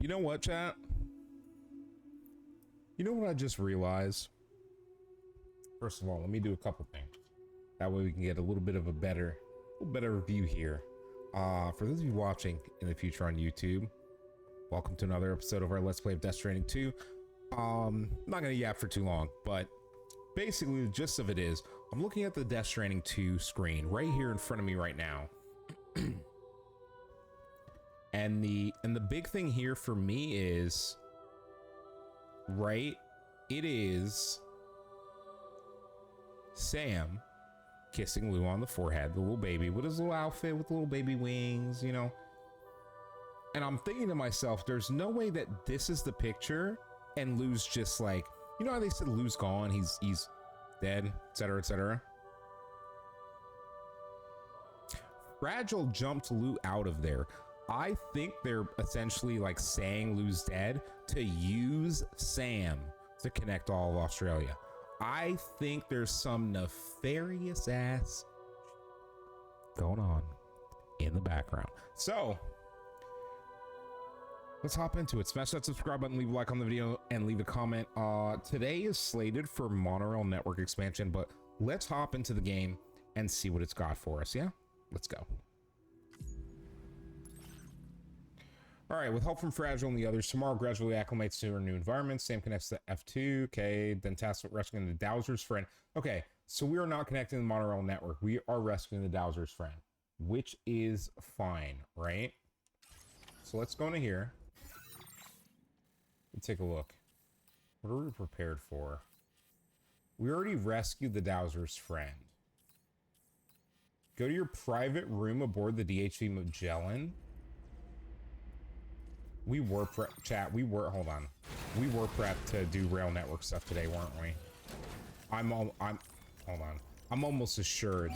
You know what, chat? You know what I just realized? First of all, let me do a couple things. That way we can get a little bit of a better view here. For those of you watching in the future on YouTube, welcome to another episode of our Let's Play of Death Stranding 2. I'm not gonna yap for too long, but basically the gist of it is, I'm looking at the Death Stranding 2 screen right here in front of me right now. And the big thing here for me is, right, it is Sam kissing Lou on the forehead, the little baby with his little outfit with little baby wings, you know. And I'm thinking to myself, there's no way that this is the picture and Lou's just like, you know how they said Lou's gone, he's dead, etc., etc. Fragile jumped Lou out of there. I think they're essentially like saying Lou's dead to use Sam to connect all of Australia. I think there's some nefarious ass going on in the background. So let's hop into it. Smash that subscribe button, leave a like on the video, and leave a comment. Today is slated for Monorail network expansion, but let's hop into the game and see what it's got for us. Yeah, let's go. All right, with help from Fragile and the others, tomorrow gradually acclimates to her new environment. Sam connects to F2, okay, then tasks with rescuing the Dowser's friend. Okay, so we are not connecting the Monorail network. We are rescuing the Dowser's friend, which is fine, right? So let's go into here. Let's take a look. What are we prepared for? We already rescued the Dowser's friend. Go to your private room aboard the DHV Magellan. We were chat. We were hold on. We were prepped to do rail network stuff today, weren't we? Hold on. I'm almost assured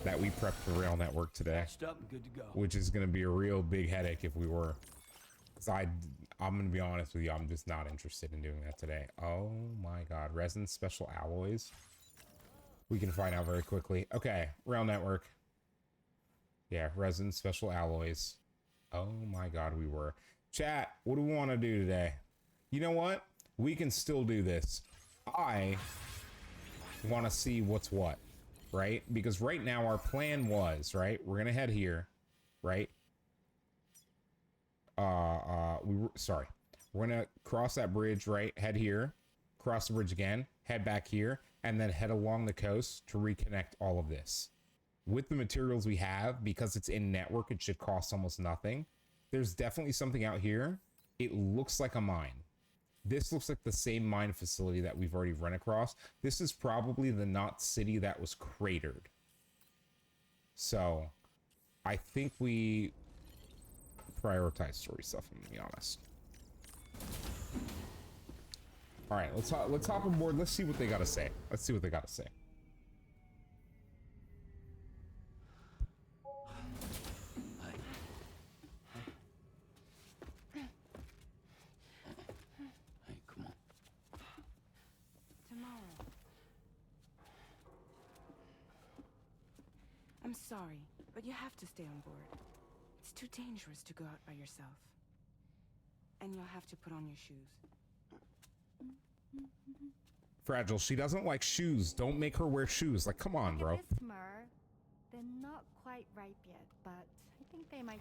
that we prepped the rail network today. Patched up and good to go. Which is going to be a real big headache if we were. Because I'm going to be honest with you, I'm just not interested in doing that today. Oh my god, resin special alloys. We can find out very quickly. Okay, rail network. Yeah, resin special alloys. Oh my god, we were. Chat, what do we want to do today? You know what? We can still do this. I want to see what's what, right? Because right now our plan was, right? We're going to head here, right? Sorry. We're going to cross that bridge, right? Head here, cross the bridge again, head back here, and then head along the coast to reconnect all of this. With the materials we have, because it's in network, it should cost almost nothing. There's definitely something out here. It looks like a mine. This looks like the same mine facility that we've already run across. This is probably the Knot City that was cratered. So, I think we prioritize story stuff, I'm gonna be honest. All right, let's hop on board. Let's see what they gotta say. Let's see what they gotta say. I'm sorry, but you have to stay on board. It's too dangerous to go out by yourself. And you'll have to put on your shoes. Fragile, she doesn't like shoes. Don't make her wear shoes. Like, come on, bro. They're not quite ripe yet, but I think they might.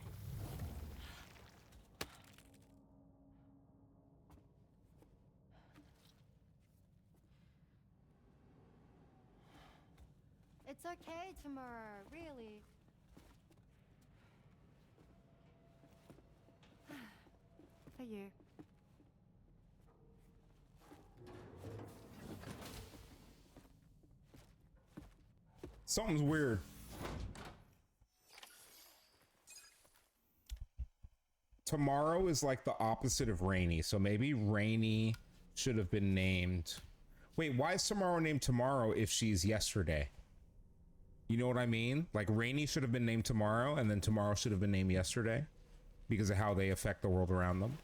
It's okay, Tamara, really. For you. Something's weird. Tomorrow is like the opposite of rainy, so maybe rainy should have been named. Wait, why is tomorrow named tomorrow if she's yesterday? You know what I mean? Like, rainy should have been named tomorrow, and then tomorrow should have been named yesterday because of how they affect the world around them.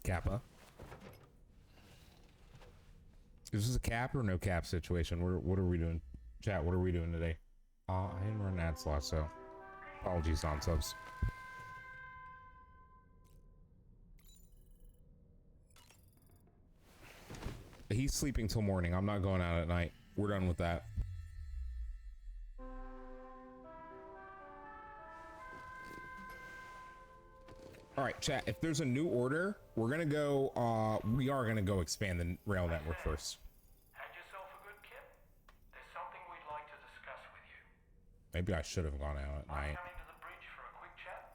Kappa. Is this a cap or no cap situation? What are we doing? Chat, what are we doing today? I didn't run an ad slot, so apologies on subs. He's sleeping till morning. I'm not going out at night. We're done with that. All right, chat. If there's a new order, we're gonna go. We are gonna go expand the rail network first. Had yourself a good kip? There's something we'd like to discuss with you. Maybe I should have gone out at night. Coming to the bridge for a quick chat?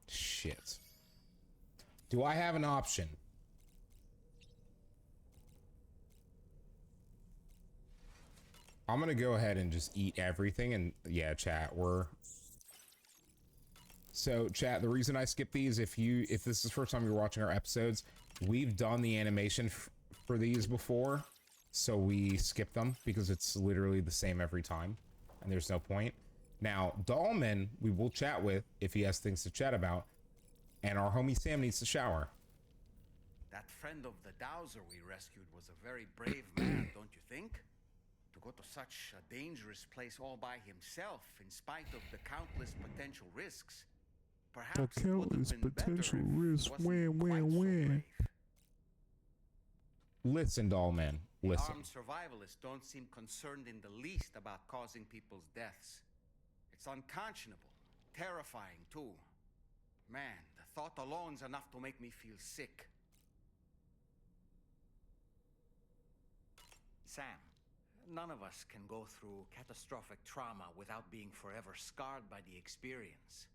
Shit. Do I have an option? I'm gonna go ahead and just eat everything, and yeah, chat, we're... So, chat, the reason I skip these, if this is the first time you're watching our episodes, we've done the animation for these before, so we skip them, because it's literally the same every time, and there's no point. Now, Dollman, we will chat with, if he has things to chat about, and our homie Sam needs to shower. That friend of the Dowser we rescued was a very brave man, don't you think? To go to such a dangerous place all by himself, in spite of the countless potential risks. Perhaps it would have been better if he wasn't quite so brave. Listen, Dollman, listen. Armed survivalists don't seem concerned in the least about causing people's deaths. It's unconscionable, terrifying too. Man, the thought alone's enough to make me feel sick. Sam, none of us can go through catastrophic trauma without being forever scarred by the experience.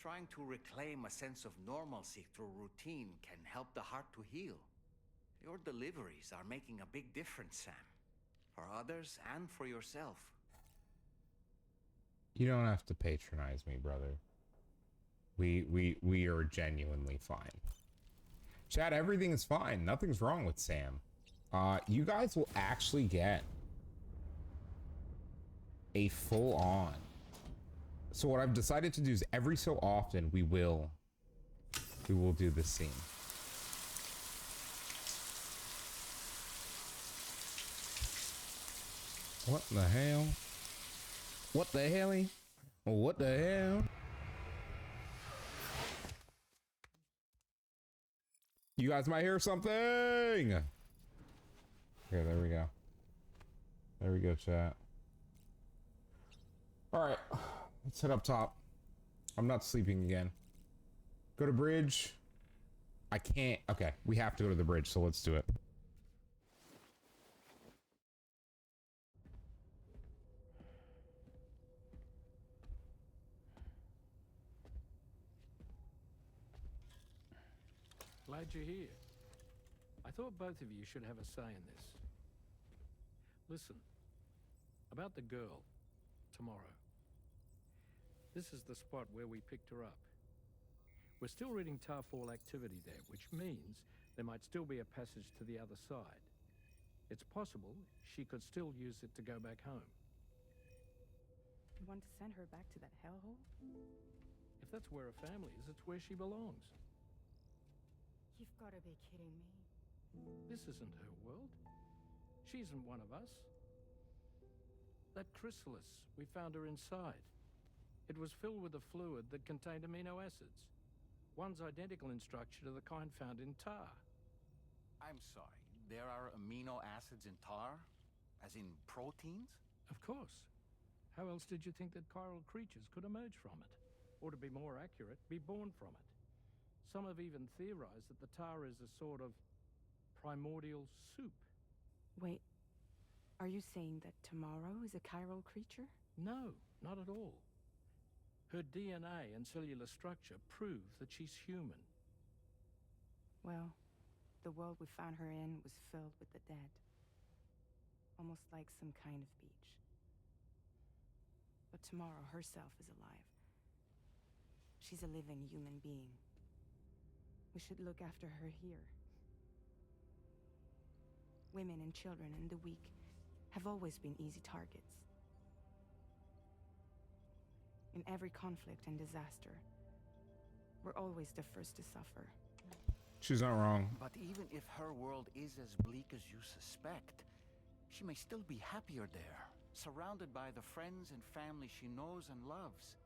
Trying to reclaim a sense of normalcy through routine can help the heart to heal. Your deliveries are making a big difference, Sam. For others and for yourself. You don't have to patronize me, brother. We are genuinely fine. Chat, everything is fine. Nothing's wrong with Sam. You guys will actually get a full on. So what I've decided to do is every so often we will do this scene. What the hell? What the hell? What the hell? You guys might hear something. Okay, there we go. There we go, chat. All right, let's head up top. I'm not sleeping again. Go to bridge. I can't. Okay, we have to go to the bridge, so let's do it. Glad you're here. I thought both of you should have a say in this. Listen, about the girl, tomorrow. This is the spot where we picked her up. We're still reading Tarfall activity there, which means there might still be a passage to the other side. It's possible she could still use it to go back home. You want to send her back to that hellhole? If that's where her family is, it's where she belongs. You've got to be kidding me. This isn't her world. She isn't one of us. That chrysalis, we found her inside. It was filled with a fluid that contained amino acids. One's identical in structure to the kind found in tar. I'm sorry, there are amino acids in tar? As in proteins? Of course. How else did you think that chiral creatures could emerge from it? Or to be more accurate, be born from it? Some have even theorized that the tar is a sort of primordial soup. Wait, are you saying that tomorrow is a chiral creature? No, not at all. Her DNA and cellular structure prove that she's human. Well, the world we found her in was filled with the dead. Almost like some kind of beach. But tomorrow herself is alive. She's a living human being. We should look after her here. Women and children and the weak have always been easy targets. In every conflict and disaster, we're always the first to suffer. She's not wrong. But even if her world is as bleak as you suspect, she may still be happier there, surrounded by the friends and family she knows and loves.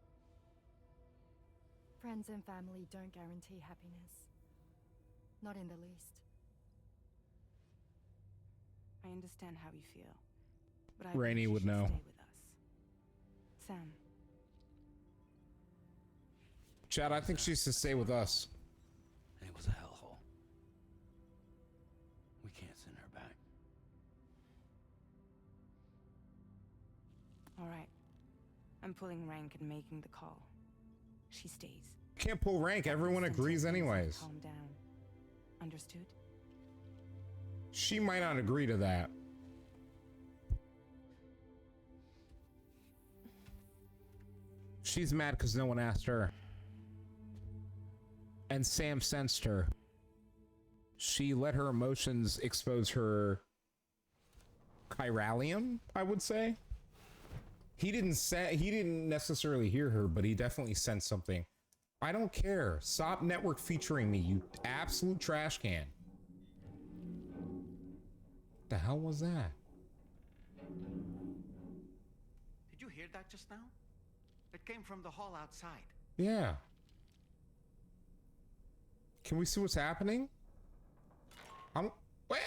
Friends and family don't guarantee happiness. Not in the least. understand how you feel, but I Rainey think you would should know. Stay with us. Sam. Chad, I think she's to stay with us. It was a hellhole. We can't send her back. All right. I'm pulling rank and making the call. She stays. Can't pull rank. Everyone Until agrees things have anyways. calmed down. Understood? She might not agree to that. She's mad because no one asked her. And Sam sensed her. She let her emotions expose her chiralium, I would say. He didn't necessarily hear her, but he definitely sensed something. I don't care. Stop network featuring me, you absolute trash can. What the hell was that? Did you hear that just now? It came from the hall outside. Yeah. Can we see what's happening? Where? Sam,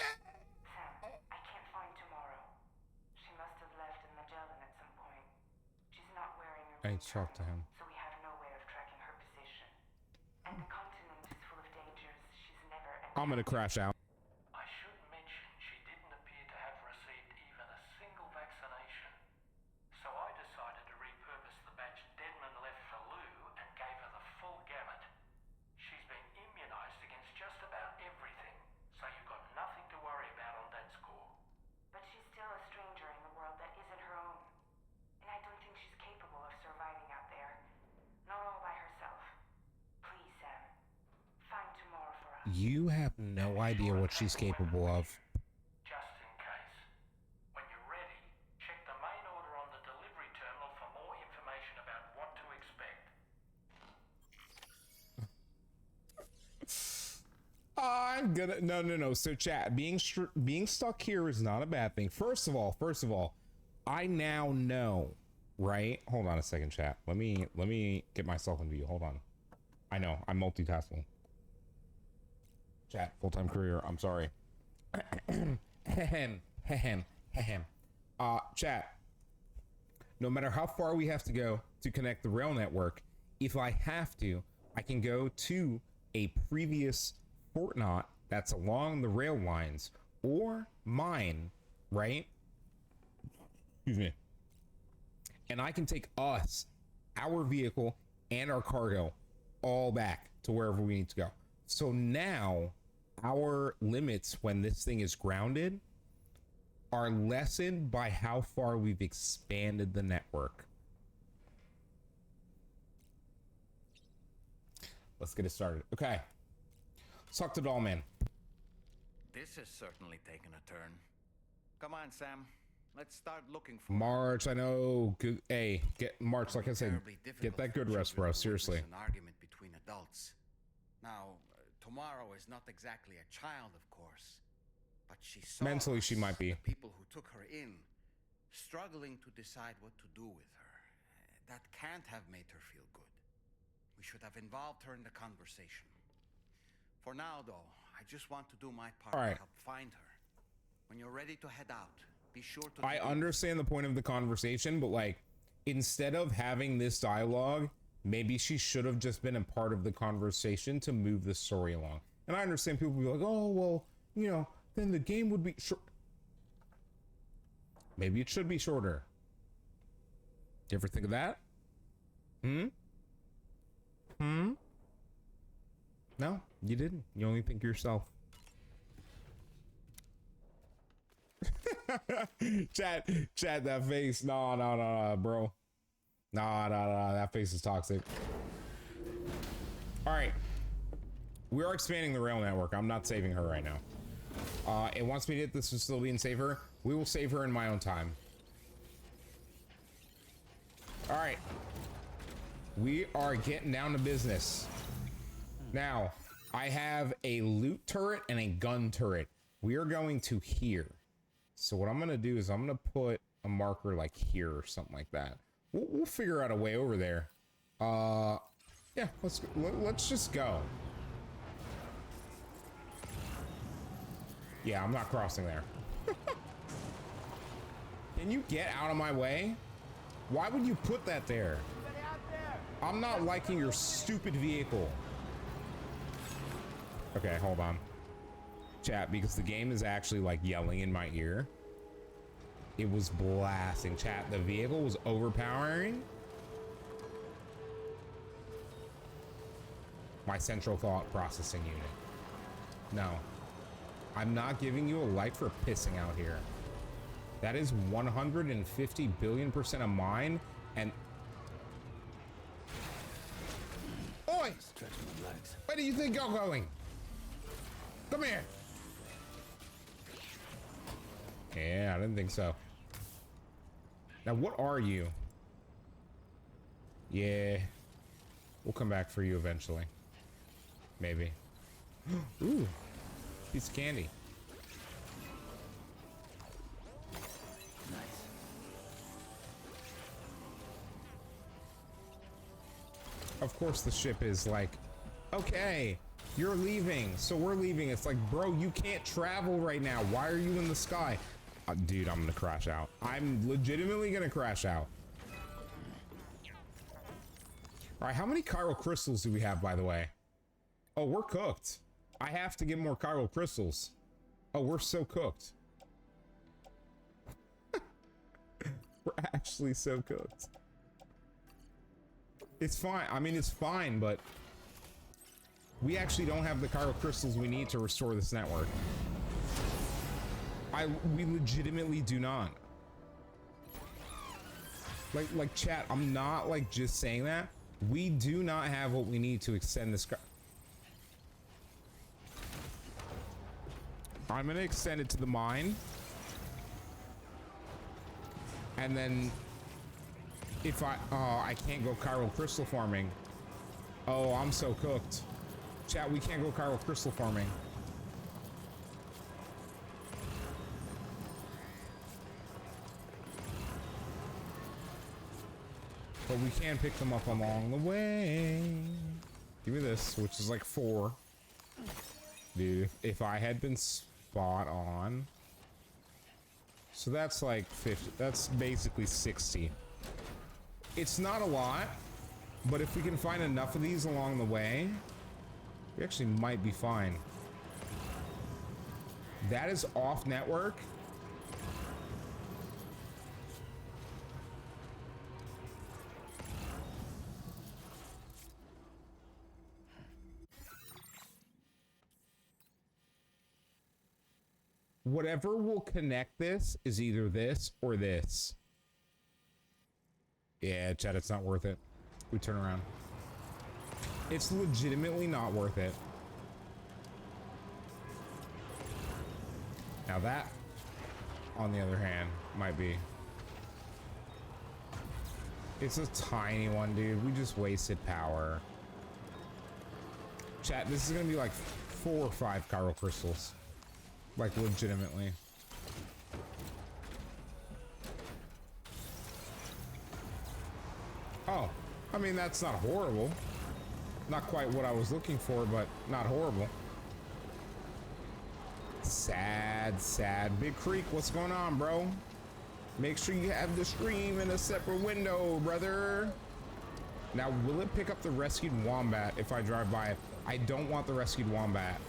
I can't find Tomorrow. She must have left in Magellan at some point. She's not wearing a I ring need to talk to him. so we have no way of tracking her position. And the continent is full of dangers she's never I'm gonna crash out. I should mention she didn't appear to have received even a single vaccination. So I decided to repurpose the batch Deadman left for Lou and gave her the full gamut. She's been immunized against just about everything, so you've got nothing to worry about on that score. But she's still a stranger in the world that isn't her own. And I don't think she's capable of surviving out there. Not all by herself. Please, Sam. Find Tomorrow for us. You have no idea what she's capable of. Just in case. When you're ready, check the main order on the delivery terminal for more information about what to expect. I'm gonna no. So chat, being stuck here is not a bad thing. First of all, I now know, right? Hold on a second, chat. Let me get myself in view. Hold on. I know I'm multitasking. Chat, full-time career. I'm sorry. Chat. No matter how far we have to go to connect the rail network, if I have to, I can go to a previous Fort Knot that's along the rail lines or mine, right? Excuse me. And I can take us, our vehicle, and our cargo all back to wherever we need to go. So now our limits when this thing is grounded are lessened by how far we've expanded the network. Let's get it started. Okay. Let's talk to Dollman. This has certainly taken a turn. Come on, Sam. Let's start looking for March, I know. Good. Hey, get March. Like I said, Terribly get difficult that for good rest, bro. children to Seriously. witness an argument between adults. Now, Tomorrow is not exactly a child, of course, but she saw Mentally, she us, might be. the people who took her in, struggling to decide what to do with her. That can't have made her feel good. We should have involved her in the conversation. For now, though, I just want to do my part All right. to help find her. When you're ready to head out, be sure to... I understand the point of the conversation, but like, instead of having this dialogue, maybe she should have just been a part of the conversation to move the story along. And I understand people will be like, oh, well, you know, then the game would be short. Maybe it should be shorter. Do you ever think of that? No, you didn't. You only think yourself. Chat, that face. No, bro. No, that face is toxic. All right. We are expanding the rail network. I'm not saving her right now. It wants me to hit this facility and save her. We will save her in my own time. All right. We are getting down to business. Now, I have a loot turret and a gun turret. We are going to here. So what I'm going to do is I'm going to put a marker like here or something like that. We'll figure out a way over there. Yeah, let's just go. Yeah, I'm not crossing there. Can you get out of my way? Why would you put that there? I'm not liking your stupid vehicle. Okay, hold on. Chat, because the game is actually like yelling in my ear. It was blasting. Chat, the vehicle was overpowering my central thought processing unit. No. I'm not giving you a like for pissing out here. That is 150 billion% of mine, and... Oi! Stretch my legs. Where do you think you're going? Come here! Yeah, I didn't think so. Now, what are you? Yeah. We'll come back for you eventually. Maybe. Ooh. Piece of candy. Nice. Of course the ship is like, okay, you're leaving, so we're leaving. It's like, bro, you can't travel right now. Why are you in the sky? Dude, I'm gonna crash out. I'm legitimately gonna crash out. All right, how many chiral crystals do we have, by the way? Oh, we're cooked. I have to get more chiral crystals. Oh, we're so cooked. We're actually so cooked. It's fine. I mean, it's fine, but we actually don't have the chiral crystals we need to restore this network. We legitimately do not. Like chat, I'm not like just saying that. We do not have what we need to extend this. I'm gonna extend it to the mine. And then if I can't go chiral crystal farming. Oh, I'm so cooked. Chat, we can't go chiral crystal farming. But we can pick them up along the way. Give me this, which is like 4. Dude, if I had been spot on. So that's like 50. That's basically 60. It's not a lot, but if we can find enough of these along the way, we actually might be fine. That is off network. Whatever will connect this is either this or this. Yeah, chat, it's not worth it. We turn around. It's legitimately not worth it. Now that, on the other hand, might be. It's a tiny one, dude. We just wasted power. Chat, this is gonna be like 4 or 5 chiral crystals. Like, legitimately. Oh, I mean, that's not horrible. Not quite what I was looking for, but not horrible. Sad, sad. Big Creek, what's going on, bro? Make sure you have the stream in a separate window, brother. Now, will it pick up the rescued wombat if I drive by it? I don't want the rescued wombat.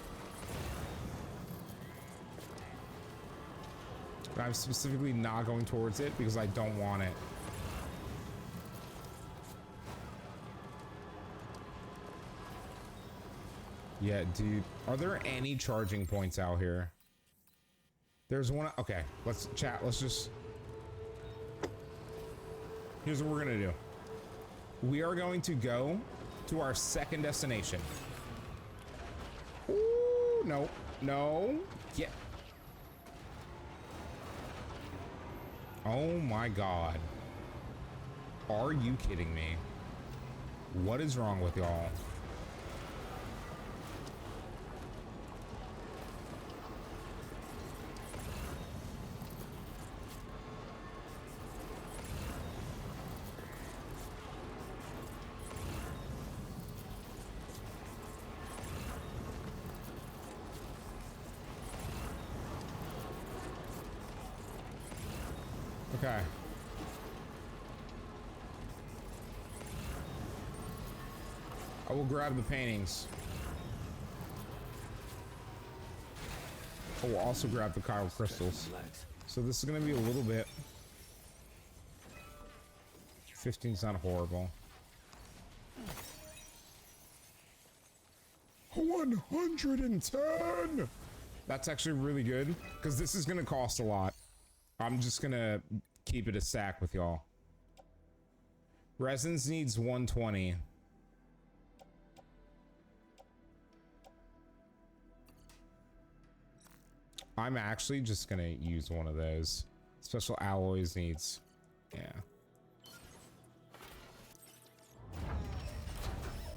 I'm specifically not going towards it because I don't want it. Yeah, dude. Are there any charging points out here? There's one. Okay, let's chat. Let's just... Here's what we're gonna do. We are going to go to our second destination. Ooh, no. No. Yeah. Oh my god. Are you kidding me? What is wrong with y'all? Okay. I will grab the paintings. I will also grab the Chiral crystals. So this is gonna be a little bit. 15's not horrible. 110! That's actually really good, because this is gonna cost a lot. I'm just gonna keep it a stack with y'all. Resins needs 120. I'm actually just gonna use one of those. Special alloys needs, yeah.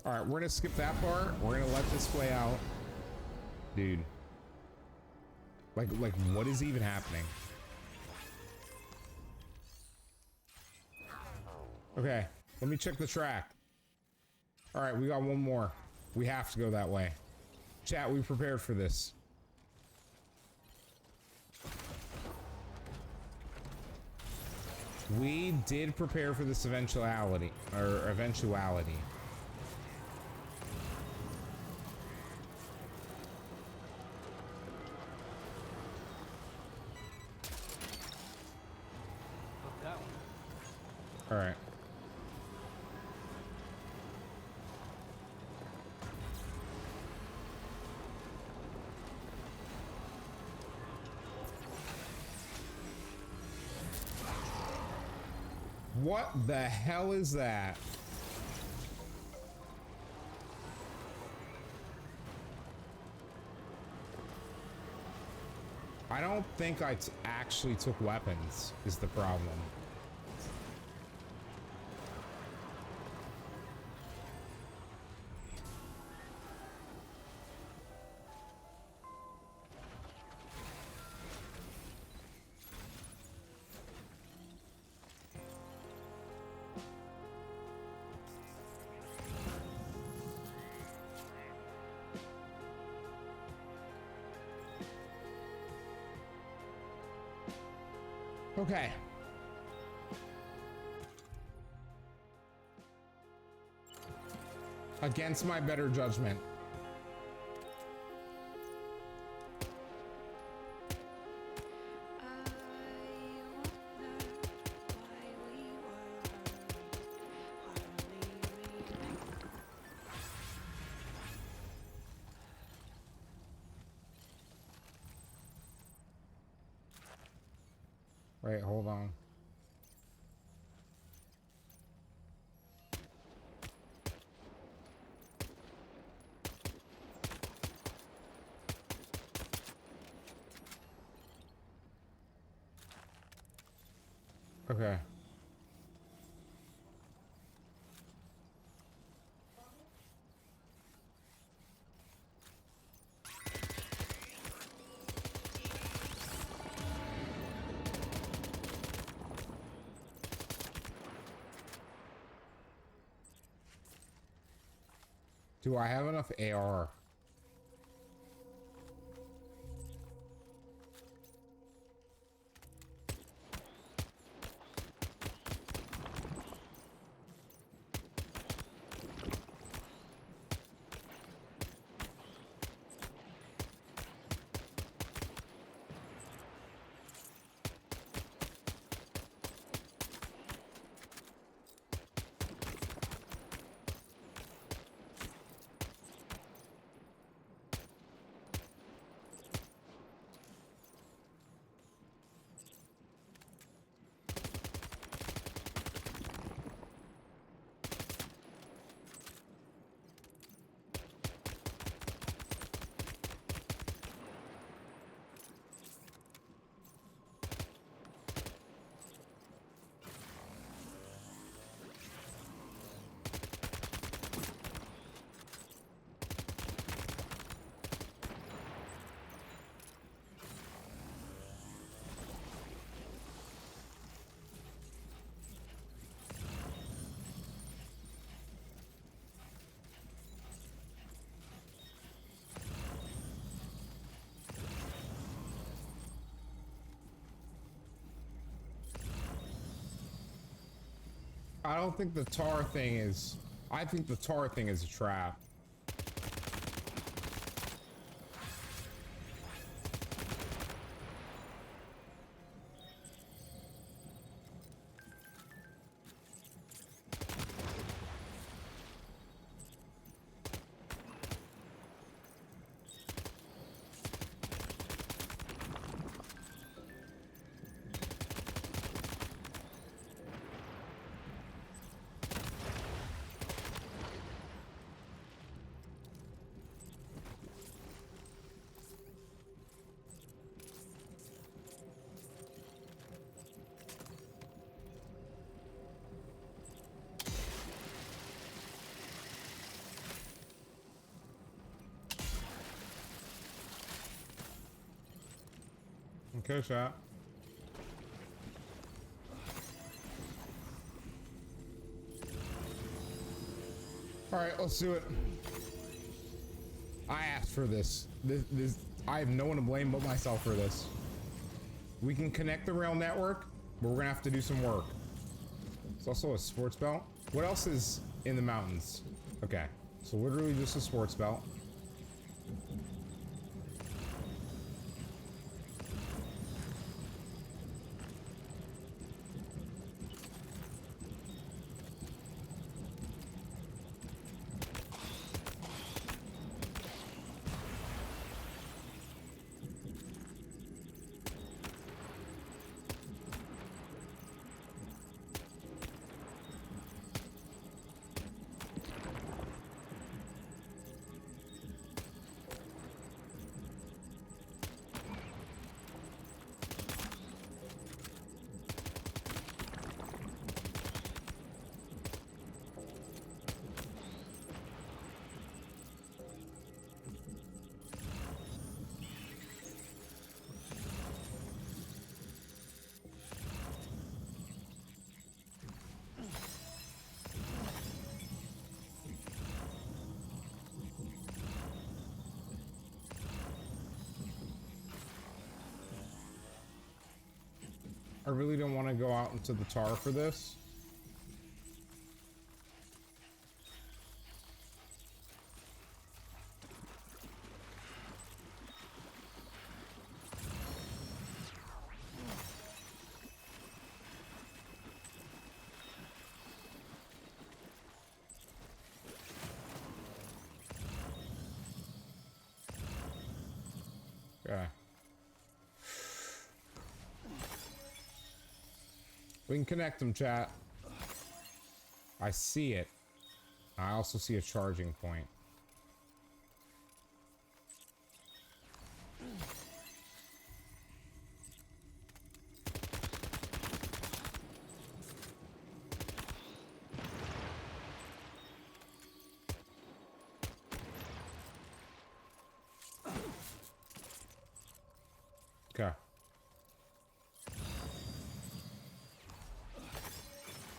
All right, we're gonna skip that part. We're gonna let this play out, dude. Like, what is even happening? Okay, let me check the track. All right, we got one more. We have to go that way. Chat, we prepared for this. We did prepare for this eventuality. All right. What the hell is that? I don't think I actually took weapons, is the problem. Okay. Against my better judgment. Wait, hold on. Okay. Do I have enough AR? I don't think the tar thing is... I think the tar thing is a trap. Okay, chat. Alright, let's do it. I asked for this. This I have no one to blame but myself for this. We can connect the rail network, but we're gonna have to do some work. It's also a sports belt. What else is in the mountains? Okay, so literally just a sports belt. I really don't want to go out into the tar for this. Okay. We can connect them, chat. I see it. I also see a charging point. Okay.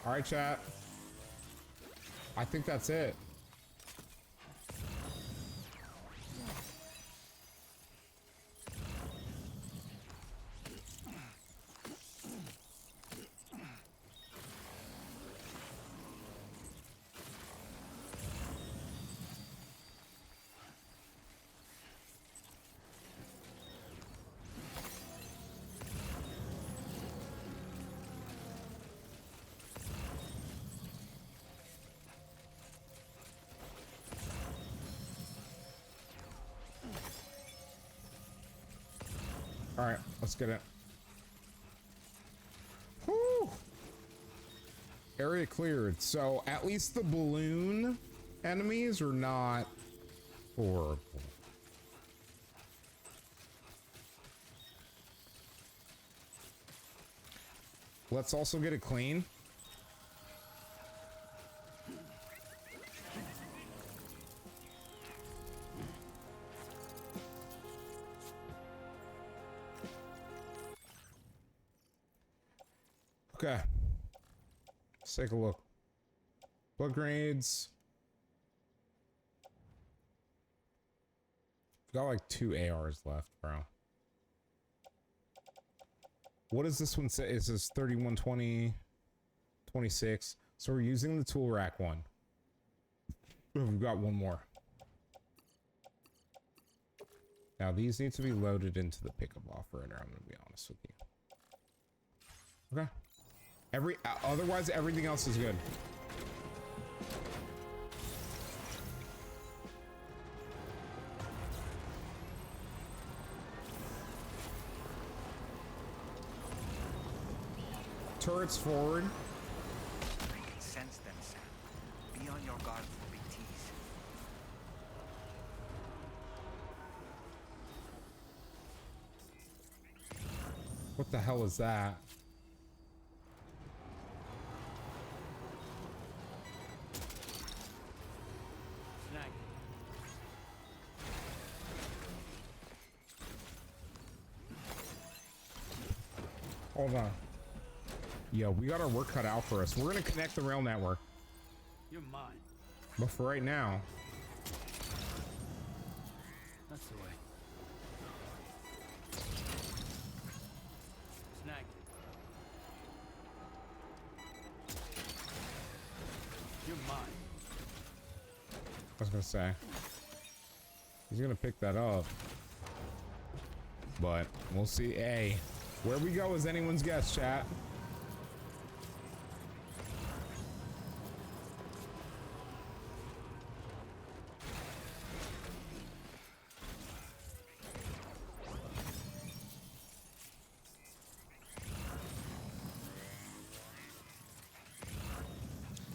All right, chat. I think that's it. All right, let's get it. Whew. Area cleared. So at least the balloon enemies are not horrible. Let's also get it clean. Okay. Let's take a look. Blood grenades. Got like 2 ARs left, bro. What does this one say? It says 31, 20, 26. So we're using the tool rack one. We've got one more. Now these need to be loaded into the pickup operator, I'm gonna be honest with you. Okay. Otherwise everything else is good. Turrets forward. I can sense them, Sam. Be on your guard for big T's. What the hell is that? Hold on. Yo, we got our work cut out for us. We're gonna connect the rail network. You're mine. But for right now, That's the way. Snag. You're mine. I was gonna say, he's gonna pick that up. But we'll see. Hey, where we go is anyone's guess, chat.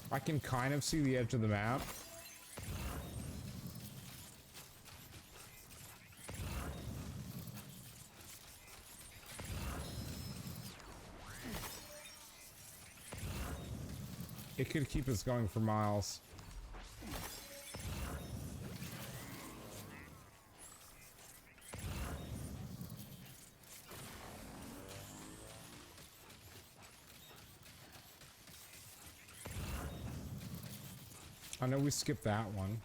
I can kind of see the edge of the map. It could keep us going for miles. I know we skipped that one.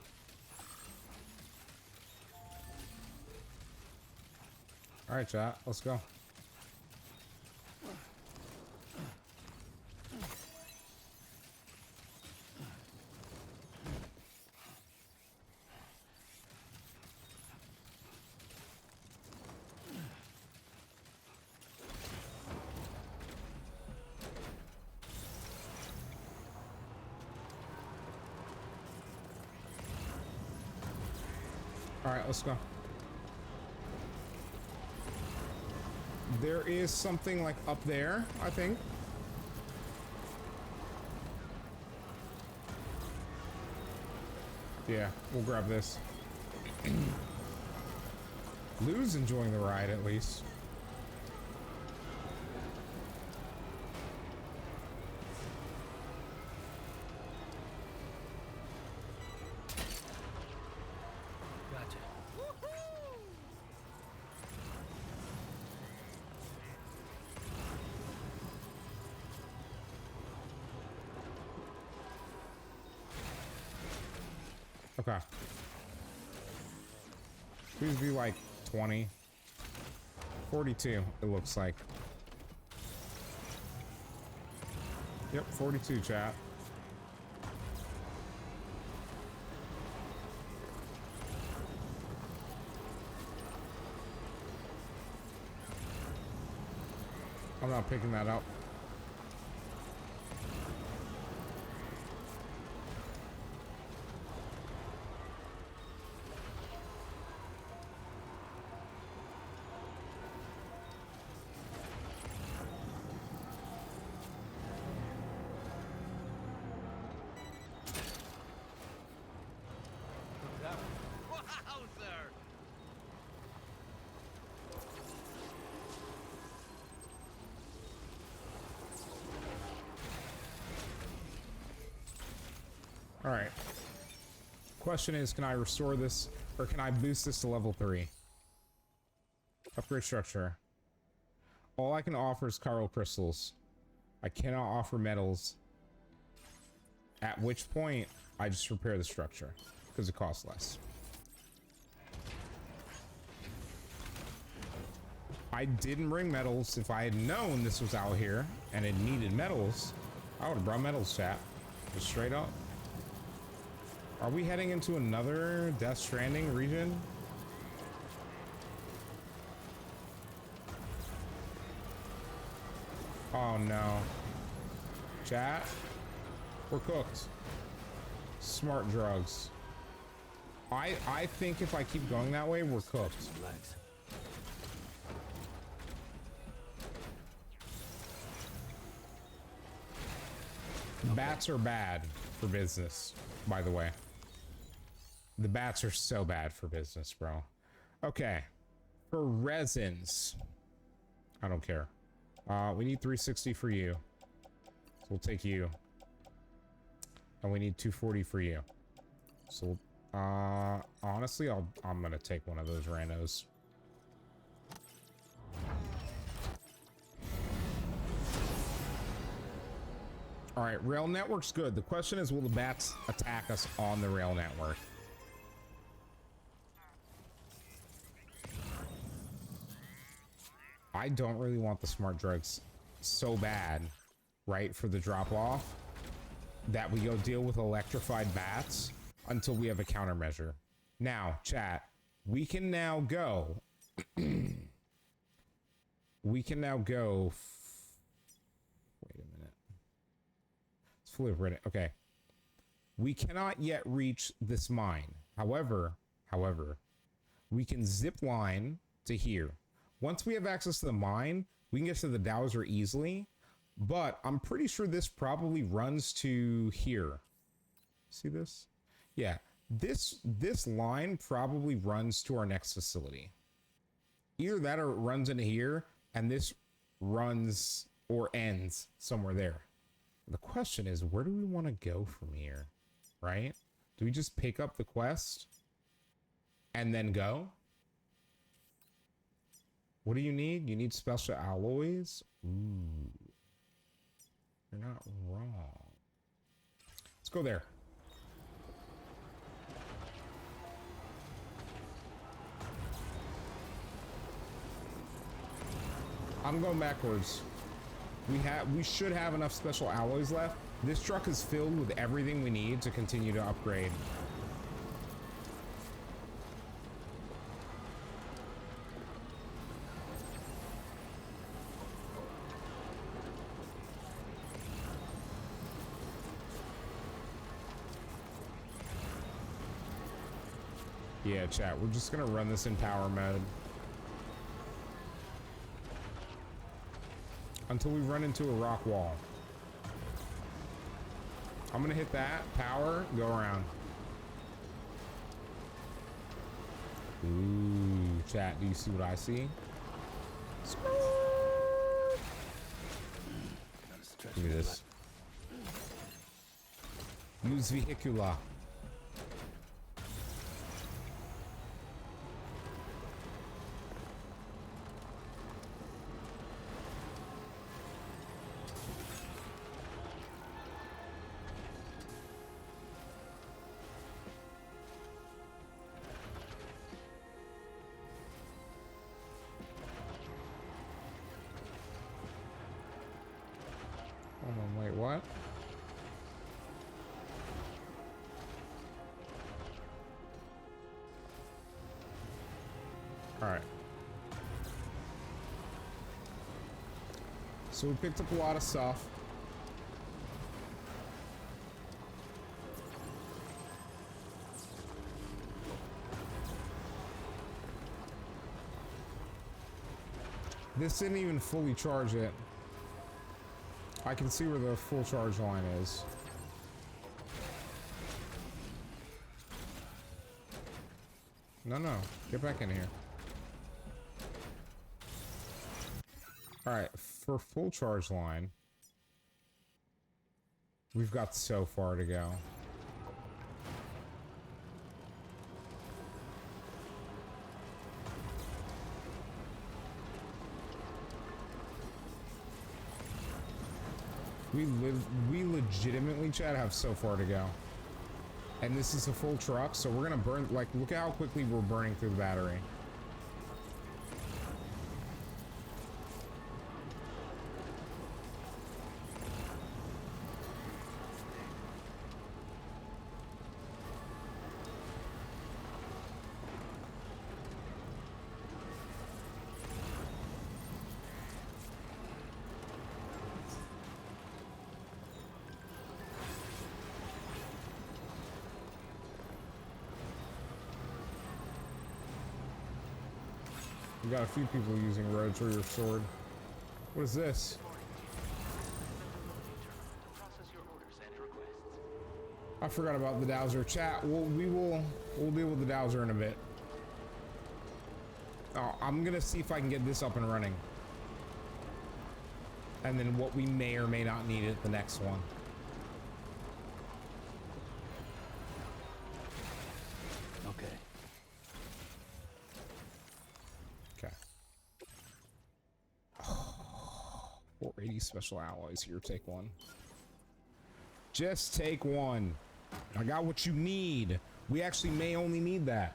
All right, chat, let's go. All right, let's go. There is something like up there, I think. Yeah, we'll grab this. Lou's enjoying the ride at least. Okay. Please be like 20. 42, it looks like. Yep, 42, chat. I'm not picking that up. All right. Question is, can I restore this, or can I boost this to level 3? Upgrade structure. All I can offer is chiral crystals. I cannot offer metals. At which point, I just repair the structure, because it costs less. I didn't bring metals. If I had known this was out here, and it needed metals, I would have brought metals, chat. Just straight up. Are we heading into another Death Stranding region? Oh no. Chat? We're cooked. Smart drugs. I think if I keep going that way, we're cooked. Relax. Bats are bad for business, by the way. The bats are so bad for business, bro. Okay. For resins. I don't care. We need 360 for you. So we'll take you. And we need 240 for you. So, honestly, I'm gonna take one of those randos. All right, rail network's good. The question is, will the bats attack us on the rail network? I don't really want the smart drugs so bad, right, for the drop-off, that we go deal with electrified bats until we have a countermeasure. Now, chat, we can now go... we can now go... Wait a minute. It's fully written. Okay. We cannot yet reach this mine. However, we can zip line to here. Once we have access to the mine, we can get to the Dowser easily, but I'm pretty sure this probably runs to here. See this? Yeah, this line probably runs to our next facility. Either that or it runs into here, and this runs or ends somewhere there. The question is, where do we want to go from here, right? Do we just pick up the quest and then go? What do you need? You need special alloys? Ooh. You're not wrong. Let's go there. I'm going backwards. We should have enough special alloys left. This truck is filled with everything we need to continue to upgrade. Yeah, chat, we're just gonna run this in power mode until we run into a rock wall. I'm gonna hit that, power, go around. Ooh, chat, do you see what I see? Give me this. Use vehicular. Wait, what? All right. So we picked up a lot of stuff. This didn't even fully charge it. I can see where the full charge line is. No, get back in here. All right, for full charge line, we've got so far to go. We legitimately, Chad, have so far to go. And this is a full truck, so we're gonna burn, like, look at how quickly we're burning through the battery. got a few people using road warrior sword. What is this? I forgot about the Dowser. Chat. We'll deal with the Dowser in a bit. Oh, I'm gonna see if I can get this up and running, and then what we may or may not need at the next one. Okay. Okay. 480 special alloys here. Take one. Just take one. I got what you need. We actually may only need that.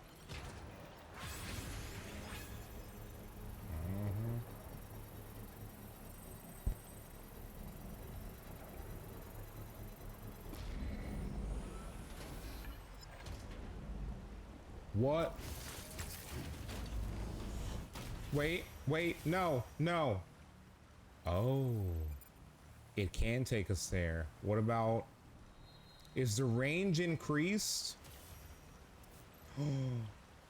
What? Wait, no. Oh. It can take us there. What about... Is the range increased?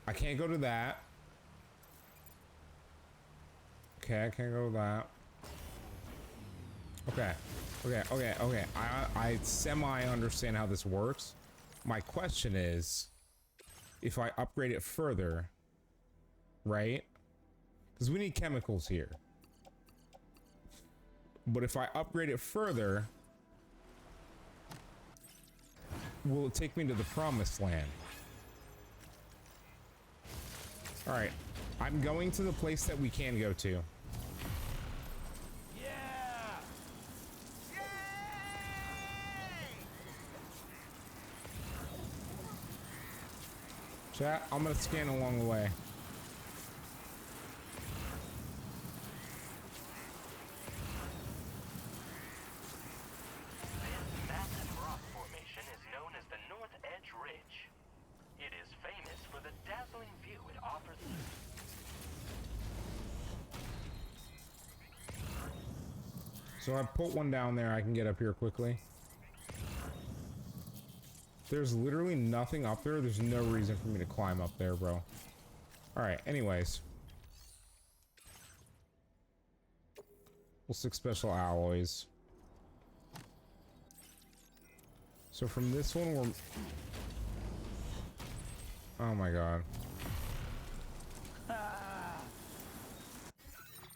I can't go to that. Okay, I can't go to that. Okay. I semi-understand how this works. My question is... If I upgrade it further, right? Because we need chemicals here. But if I upgrade it further, will it take me to the promised land? All right, I'm going to the place that we can go to. Chat, I'm gonna scan along the way. This massive rock formation is known as the North Edge Ridge. It is famous for the dazzling view it offers. So I put one down there, I can get up here quickly. There's literally nothing up there. There's no reason for me to climb up there, bro. Alright, anyways. Well, 6 special alloys. So from this one, we're... Oh my god.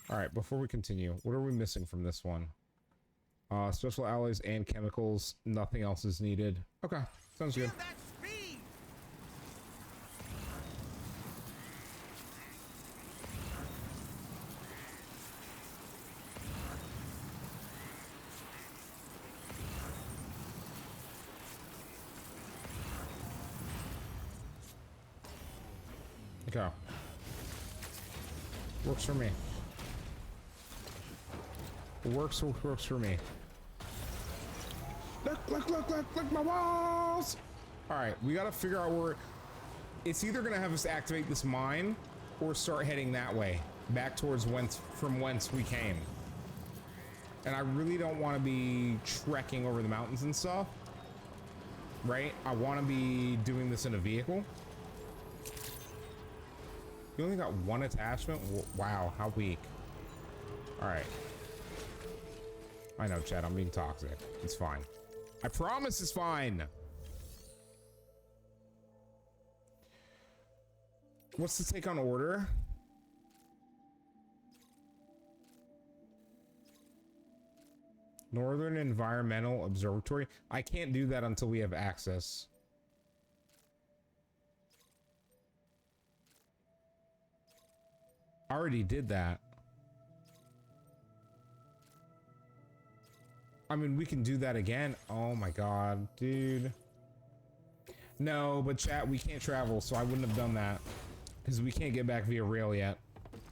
Alright, before we continue, what are we missing from this one? Special alloys and chemicals. Nothing else is needed. Okay. Sounds good. Okay. Works for me. Works for me. Look, my walls! Alright, we gotta figure out where... It's either gonna have us activate this mine, or start heading that way. Back towards from whence we came. And I really don't want to be trekking over the mountains and stuff. Right? I want to be doing this in a vehicle. You only got one attachment? Wow, how weak. Alright. I know, Chad, I'm being toxic. It's fine. I promise it's fine. What's the take on order? Northern Environmental Observatory. I can't do that until we have access. I already did that. I mean, we can do that again. Oh my god, dude. No, but chat, we can't travel, so I wouldn't have done that. Because we can't get back via rail yet.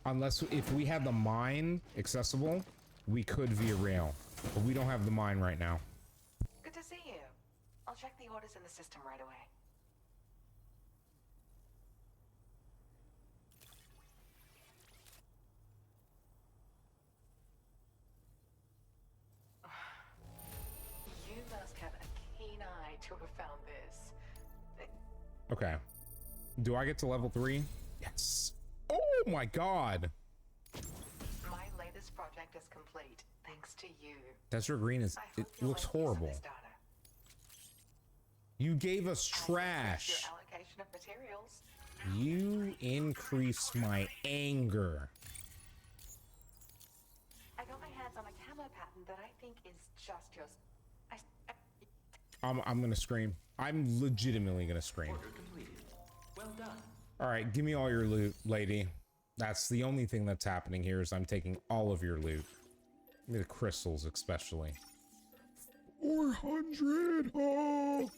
Unless, if we had the mine accessible, we could via rail. But we don't have the mine right now. Good to see you. I'll check the orders in the system right away. You must have a keen eye to have found this. Okay. Do I get to level 3? Yes. Oh my god. My latest project is complete, thanks to you. Desert Green is, it looks horrible. You gave us trash. Your allocation of materials. You increase my anger. I got my hands on a camo pattern that I think is just yours. I'm gonna scream. I'm legitimately gonna scream. Order completed. Well done. All right, give me all your loot, lady. That's the only thing that's happening here is I'm taking all of your loot. Give me the crystals, especially. 400. Oh.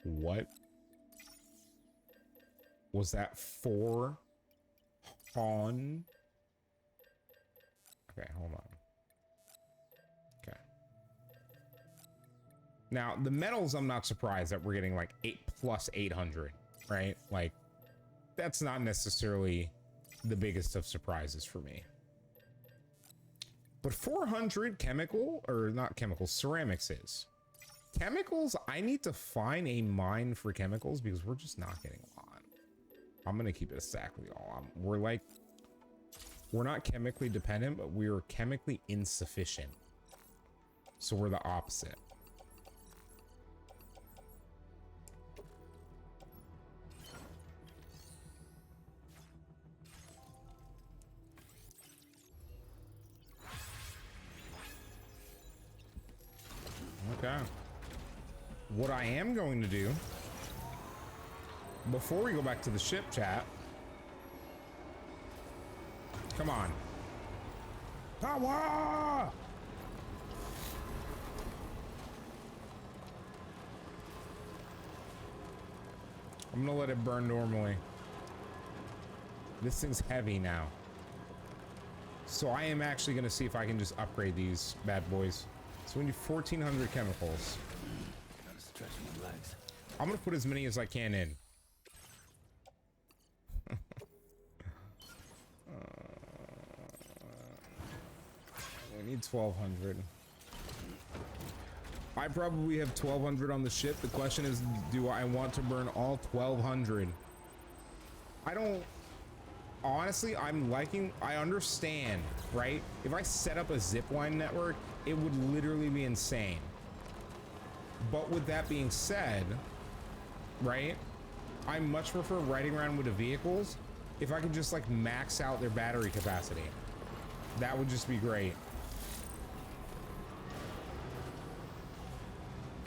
What? Was that 4? Okay, hold on. Okay. Now, the metals, I'm not surprised that we're getting like 8 plus 800, right? Like, that's not necessarily the biggest of surprises for me. But 400 chemical, or not chemicals, ceramics is. Chemicals, I need to find a mine for chemicals because we're just not getting a lot. I'm gonna keep it a stack with y'all. We're not chemically dependent, but we're chemically insufficient. So we're the opposite. Okay. What I am going to do, before we go back to the ship, chat. Come on. Power! I'm gonna let it burn normally. This thing's heavy now. So I am actually gonna see if I can just upgrade these bad boys. So we need 1,400 chemicals. Gotta stretch my legs. I'm gonna put as many as I can in. We need 1,200. I probably have 1,200 on the ship. The question is, do I want to burn all 1,200? I don't... Honestly, I understand, right? If I set up a zipline network, it would literally be insane. But with that being said, right? I much prefer riding around with the vehicles if I could just like max out their battery capacity. That would just be great.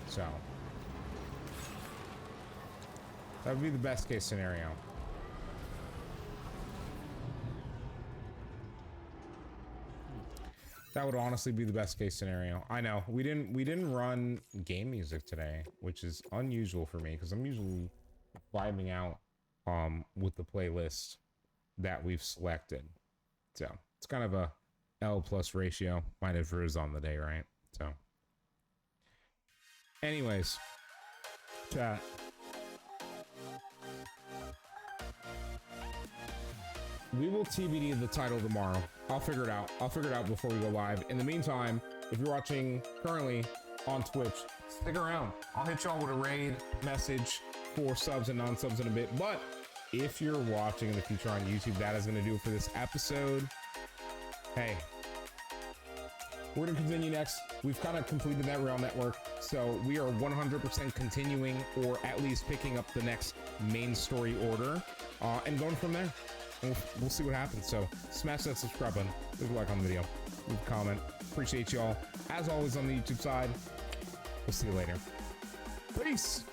So that would be the best case scenario. That would honestly be the best case scenario. I know we didn't run game music today, which is unusual for me because I'm usually vibing out with the playlist that we've selected. So it's kind of a L plus ratio minus for is on the day, right? So anyways, chat. We will TBD the title tomorrow. I'll figure it out. I'll figure it out before we go live. In the meantime, if you're watching currently on Twitch, stick around. I'll hit y'all with a raid message for subs and non-subs in a bit. But if you're watching in the future on YouTube, that is going to do it for this episode. Hey, we're going to continue next. We've kind of completed that rail network. So we are 100% continuing, or at least picking up the next main story order and going from there. We'll see what happens. So smash that subscribe button, leave a like on the video, leave a comment. Appreciate y'all as always on the YouTube side. We'll see you later. Peace.